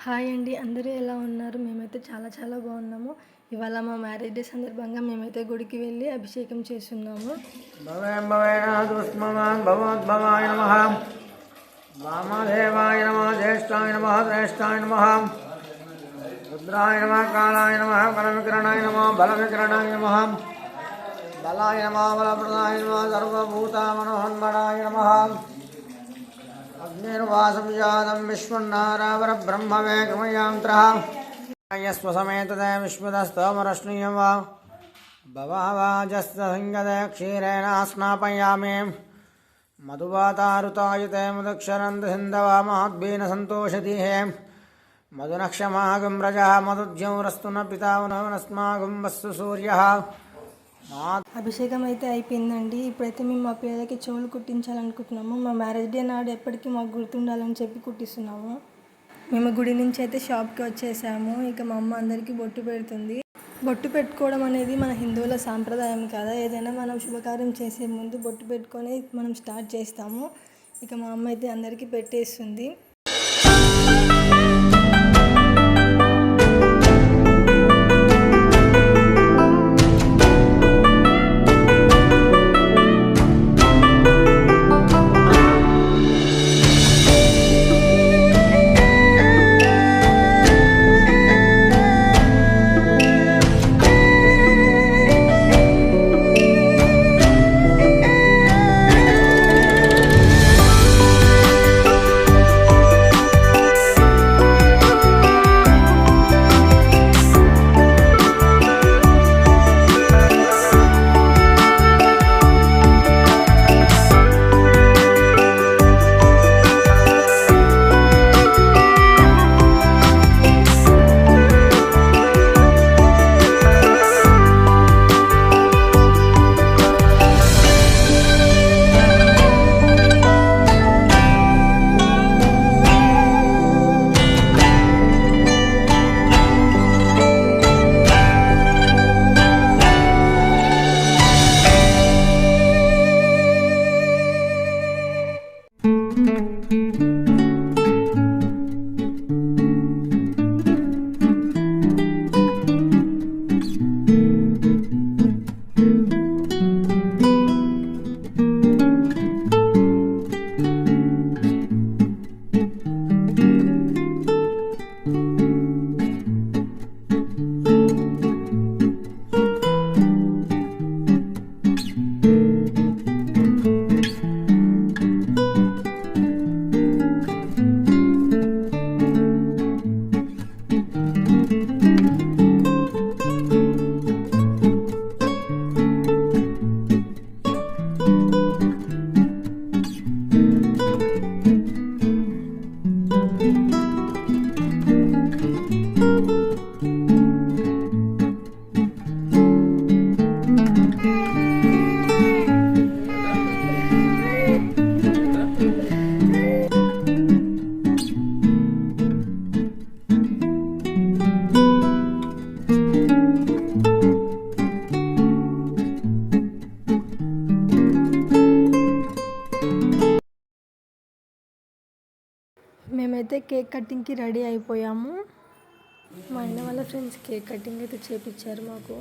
Hi అండి, అందరూ ఎలా ఉన్నారు? మేమైతే చాలా బాగున్నాము. ఇవాళ మా మ్యారేజ్ డే సందర్భంగా మేమైతే గుడికి వెళ్ళి అభిషేకం చేస్తున్నాము. భగవద్భవాయ నమః, వామదేవాయ నమః, జ్యేష్ఠాయ నమః, శ్రేష్ఠాయ నమః, రుద్రాయ నమః, కాళాయ నమః, బలవికిరణాయ నమః, బలవికిరణాయ నమః, బలాయ నమః, బలప్రదాయ నమః, సర్వభూతామనోన్మడాయ నమః. అగ్నిర్వాసం జాతం విశ్వన్నారావర బ్రహ్మవే కమయాంత్రః యస్వసమేతదే విశ్వదస్తోమరశ్నియం వా భవావాజస్తసింగదే క్షీరేణ స్నాపయామి మధువాతారుతాయుతే ముదక్షరంత సింధవా మహద్భీన సంతోషతిహే మధునక్షమాగం రజः మధుజ్యౌరస్తున పితావనస్మాగం వస్సు సూర్యః. అభిషేకం అయితే అయిపోయిందండి. ఇప్పుడైతే మేము మా పిల్లలకి చెవులు కుట్టించాలనుకుంటున్నాము. మా మ్యారేజ్ డే నాడు ఎప్పటికీ మాకు గుర్తుండాలని చెప్పి కుట్టిస్తున్నాము. మేము గుడి నుంచి అయితే షాప్కి వచ్చేసాము. ఇక మా అమ్మ అందరికీ బొట్టు పెడుతుంది. బొట్టు పెట్టుకోవడం అనేది మన హిందువుల సాంప్రదాయం కదా. ఏదైనా మనం శుభకార్యం చేసే ముందు బొట్టు పెట్టుకొని మనం స్టార్ట్ చేస్తాము. ఇక మా అమ్మ అయితే అందరికీ పెట్టేస్తుంది. మేమైతే కేక్ కటింగ్కి రెడీ అయిపోయాము. మా అన్న వాళ్ళ ఫ్రెండ్స్ కేక్ కటింగ్ అయితే చేపించారు మాకు.